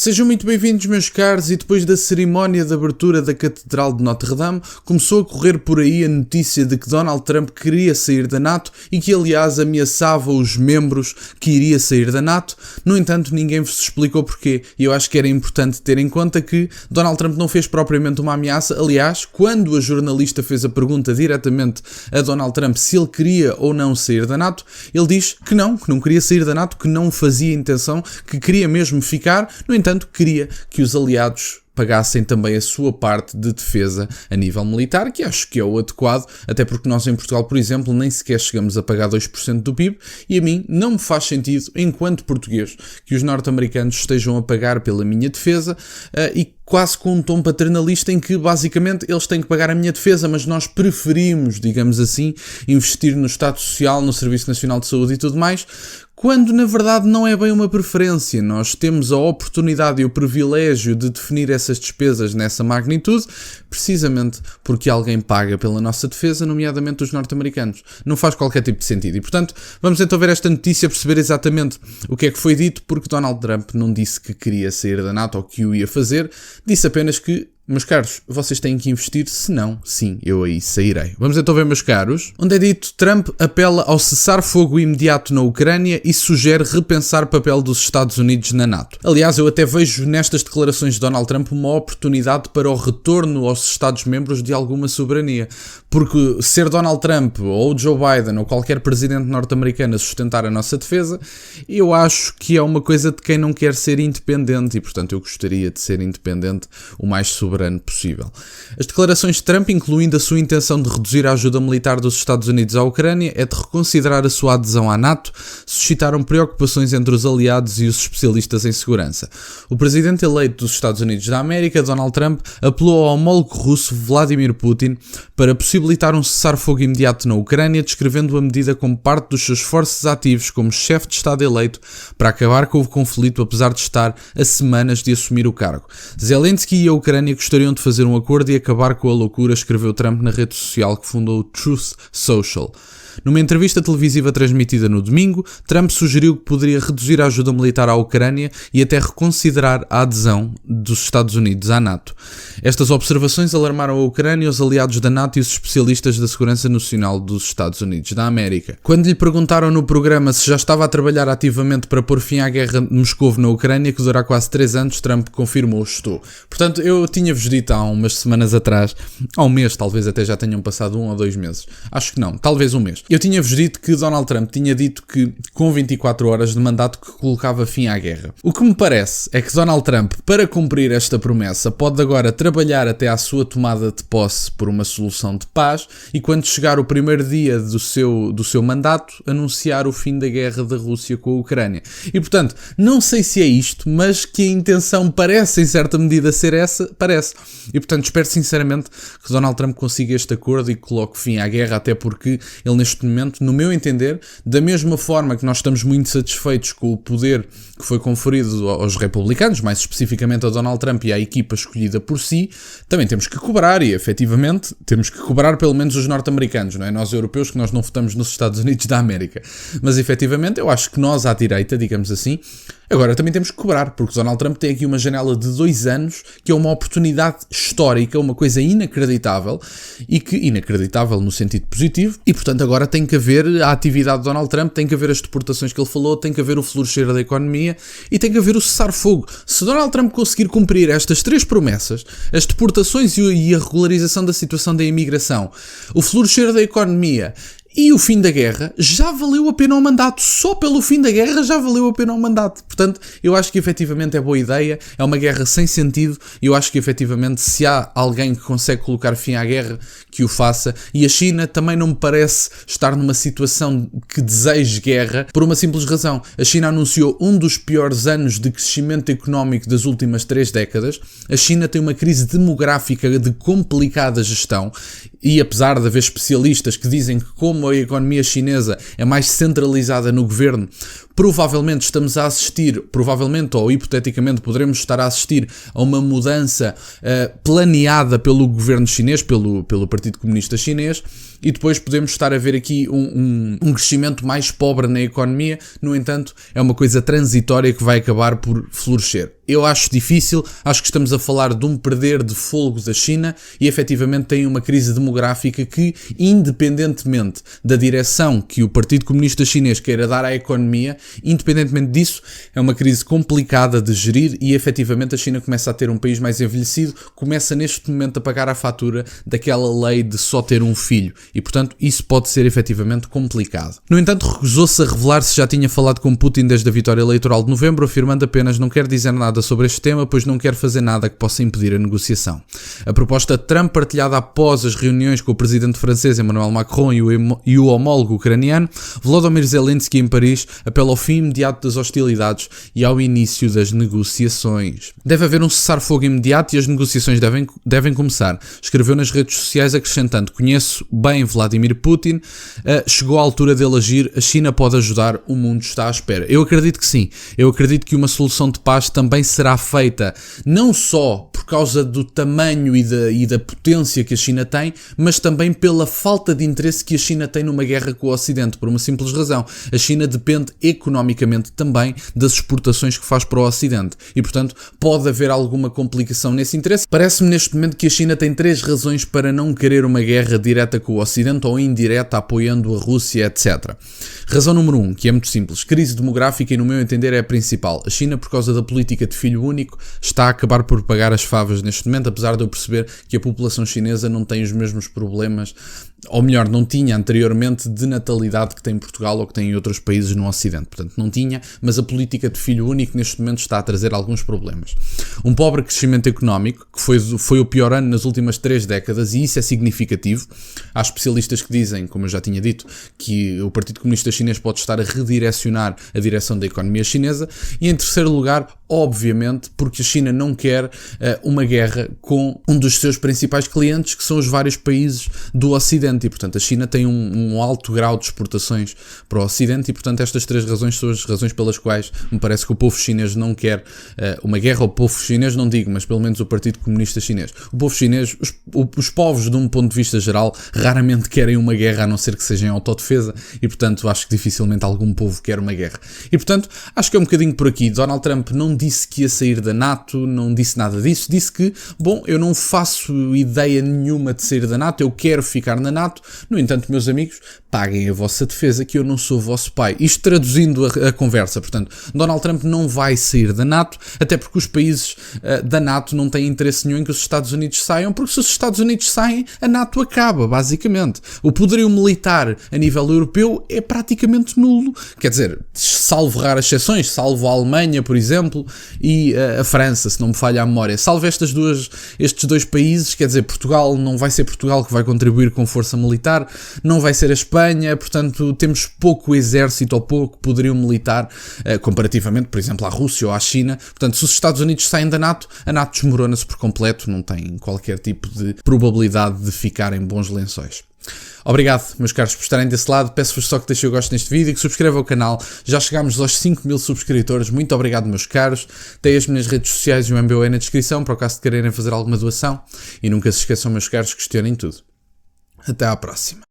Sejam muito bem-vindos, meus caros, e depois da cerimónia de abertura da Catedral de Notre-Dame, começou a correr por aí a notícia de que Donald Trump queria sair da NATO e que, aliás, ameaçava os membros que iria sair da NATO. No entanto, ninguém vos explicou porquê, e eu acho que era importante ter em conta que Donald Trump não fez propriamente uma ameaça. Aliás, quando a jornalista fez a pergunta diretamente a Donald Trump se ele queria ou não sair da NATO, ele diz que não queria sair da NATO, que não fazia intenção, que queria mesmo ficar. No entanto, queria que os aliados pagassem também a sua parte de defesa a nível militar, que acho que é o adequado, até porque nós em Portugal, por exemplo, nem sequer chegamos a pagar 2% do PIB, e a mim não me faz sentido, enquanto português, que os norte-americanos estejam a pagar pela minha defesa, e quase com um tom paternalista em que basicamente eles têm que pagar a minha defesa, mas nós preferimos, digamos assim, investir no Estado Social, no Serviço Nacional de Saúde e tudo mais, quando na verdade não é bem uma preferência. Nós temos a oportunidade e o privilégio de definir essas despesas nessa magnitude, precisamente porque alguém paga pela nossa defesa, nomeadamente os norte-americanos. Não faz qualquer tipo de sentido. E portanto, vamos então ver esta notícia, perceber exatamente o que é que foi dito, porque Donald Trump não disse que queria sair da NATO ou que o ia fazer, disse apenas que, meus caros, vocês têm que investir, senão, sim, eu aí sairei. Vamos então ver, meus caros, onde é dito: Trump apela ao cessar-fogo imediato na Ucrânia e sugere repensar o papel dos Estados Unidos na NATO. Aliás, eu até vejo nestas declarações de Donald Trump uma oportunidade para o retorno aos Estados-membros de alguma soberania. Porque ser Donald Trump ou Joe Biden ou qualquer presidente norte-americano a sustentar a nossa defesa, eu acho que é uma coisa de quem não quer ser independente e, portanto, eu gostaria de ser independente o mais soberano possível. As declarações de Trump, incluindo a sua intenção de reduzir a ajuda militar dos Estados Unidos à Ucrânia e de reconsiderar a sua adesão à NATO, suscitaram preocupações entre os aliados e os especialistas em segurança. O presidente eleito dos Estados Unidos da América, Donald Trump, apelou ao homólogo russo Vladimir Putin para possibilitar um cessar-fogo imediato na Ucrânia, descrevendo a medida como parte dos seus esforços ativos como chefe de Estado eleito para acabar com o conflito, apesar de estar a semanas de assumir o cargo. Zelensky e a Ucrânia gostariam de fazer um acordo e acabar com a loucura, escreveu Trump na rede social que fundou o Truth Social. Numa entrevista televisiva transmitida no domingo, Trump sugeriu que poderia reduzir a ajuda militar à Ucrânia e até reconsiderar a adesão dos Estados Unidos à NATO. Estas observações alarmaram a Ucrânia, os aliados da NATO e os especialistas da Segurança Nacional dos Estados Unidos da América. Quando lhe perguntaram no programa se já estava a trabalhar ativamente para pôr fim à guerra de Moscovo na Ucrânia, que durará quase 3 anos, Trump confirmou: estou. Portanto, eu tinha-vos dito há umas semanas atrás, há um mês, talvez até já tenham passado 1 ou 2 meses, acho que não, talvez um mês. Eu tinha-vos dito que Donald Trump tinha dito que com 24 horas de mandato que colocava fim à guerra. O que me parece é que Donald Trump, para cumprir esta promessa, pode agora trabalhar até à sua tomada de posse por uma solução de paz e, quando chegar o primeiro dia do seu mandato, anunciar o fim da guerra da Rússia com a Ucrânia. E portanto, não sei se é isto, mas que a intenção parece em certa medida ser essa, parece. E portanto, espero sinceramente que Donald Trump consiga este acordo e coloque fim à guerra, até porque ele neste momento, no meu entender, da mesma forma que nós estamos muito satisfeitos com o poder que foi conferido aos republicanos, mais especificamente a Donald Trump e à equipa escolhida por si, também temos que cobrar, e efetivamente temos que cobrar pelo menos os norte-americanos, não é? Nós europeus, que nós não votamos nos Estados Unidos da América. Mas efetivamente eu acho que nós à direita, digamos assim, agora também temos que cobrar, porque Donald Trump tem aqui uma janela de 2 anos, que é uma oportunidade histórica, uma coisa inacreditável, e que, inacreditável no sentido positivo, e portanto agora tem que haver a atividade de Donald Trump, tem que haver as deportações que ele falou, tem que haver o florescer da economia e tem que haver o cessar-fogo. Se Donald Trump conseguir cumprir estas 3 promessas, as deportações e a regularização da situação da imigração, o florescer da economia e o fim da guerra, já valeu a pena o mandato. Só pelo fim da guerra já valeu a pena o mandato. Portanto, eu acho que efetivamente é boa ideia, é uma guerra sem sentido, e eu acho que efetivamente se há alguém que consegue colocar fim à guerra, que o faça. E a China também não me parece estar numa situação que deseje guerra, por uma simples razão. A China anunciou um dos piores anos de crescimento económico das últimas 3 décadas. A China tem uma crise demográfica de complicada gestão, e apesar de haver especialistas que dizem que, como como a economia chinesa é mais centralizada no governo, provavelmente estamos a assistir, provavelmente ou hipoteticamente poderemos estar a assistir a uma mudança planeada pelo governo chinês, pelo Partido Comunista Chinês, e depois podemos estar a ver aqui um crescimento mais pobre na economia. No entanto, é uma coisa transitória que vai acabar por florescer. Eu acho difícil, acho que estamos a falar de um perder de fôlego da China e efetivamente tem uma crise demográfica que, independentemente da direção que o Partido Comunista Chinês queira dar à economia, independentemente disso, é uma crise complicada de gerir e efetivamente a China começa a ter um país mais envelhecido, começa neste momento a pagar a fatura daquela lei de só ter um filho e, portanto, isso pode ser efetivamente complicado. No entanto, recusou-se a revelar se já tinha falado com Putin desde a vitória eleitoral de novembro, afirmando apenas não quer dizer nada sobre este tema, pois não quer fazer nada que possa impedir a negociação. A proposta de Trump, partilhada após as reuniões com o presidente francês Emmanuel Macron e o homólogo ucraniano, Volodymyr Zelensky em Paris, apela ao fim imediato das hostilidades e ao início das negociações. Deve haver um cessar-fogo imediato e as negociações devem começar. Escreveu nas redes sociais acrescentando: conheço bem Vladimir Putin, chegou a altura dele agir, a China pode ajudar, o mundo está à espera. Eu acredito que sim, eu acredito que uma solução de paz também será feita não só por causa do tamanho e da potência que a China tem, mas também pela falta de interesse que a China tem numa guerra com o Ocidente, por uma simples razão. A China depende economicamente também das exportações que faz para o Ocidente e, portanto, pode haver alguma complicação nesse interesse. Parece-me neste momento que a China tem 3 razões para não querer uma guerra direta com o Ocidente ou indireta apoiando a Rússia, etc. Razão número 1, que é muito simples, crise demográfica e, no meu entender, é a principal. A China, por causa da política de filho único, está a acabar por pagar as favas neste momento, apesar de eu perceber que a população chinesa não tem os mesmos problemas, ou melhor, não tinha anteriormente de natalidade que tem em Portugal ou que tem em outros países no Ocidente. Portanto, não tinha, mas a política de filho único neste momento está a trazer alguns problemas. Um pobre crescimento económico, que foi o pior ano nas últimas 3 décadas, e isso é significativo. Há especialistas que dizem, como eu já tinha dito, que o Partido Comunista Chinês pode estar a redirecionar a direção da economia chinesa. E em terceiro lugar, obviamente, porque a China não quer uma guerra com um dos seus principais clientes, que são os vários países do Ocidente. E, portanto, a China tem um alto grau de exportações para o Ocidente e, portanto, estas 3 razões são as razões pelas quais me parece que o povo chinês não quer uma guerra. O povo chinês, não digo, mas pelo menos o Partido Comunista Chinês. O povo chinês, os povos, de um ponto de vista geral, raramente querem uma guerra, a não ser que seja em autodefesa e, portanto, acho que dificilmente algum povo quer uma guerra. E, portanto, acho que é um bocadinho por aqui. Donald Trump não disse que ia sair da NATO, não disse nada disso. Disse que, bom, eu não faço ideia nenhuma de sair da NATO, eu quero ficar na NATO. No entanto, meus amigos, paguem a vossa defesa que eu não sou vosso pai. Isto traduzindo a conversa, portanto, Donald Trump não vai sair da NATO, até porque os países da NATO não têm interesse nenhum em que os Estados Unidos saiam, porque se os Estados Unidos saem, a NATO acaba, basicamente. O poderio militar a nível europeu é praticamente nulo. Quer dizer, salvo raras exceções, salvo a Alemanha, por exemplo, e a França, se não me falha a memória. Salvo estes 2 países, quer dizer, Portugal não vai ser Portugal que vai contribuir com força militar, não vai ser a Espanha, portanto temos pouco exército ou pouco poderio militar comparativamente, por exemplo, à Rússia ou à China. Portanto, se os Estados Unidos saem da NATO, a NATO desmorona-se por completo, não tem qualquer tipo de probabilidade de ficar em bons lençóis. Obrigado, meus caros, por estarem desse lado. Peço-vos só que deixem o gosto neste vídeo e que subscrevam o canal. Já chegámos aos 5.000 subscritores. Muito obrigado, meus caros. Tem as minhas redes sociais e o MBA na descrição, para o caso de quererem fazer alguma doação. E nunca se esqueçam, meus caros, questionem tudo. Até à próxima.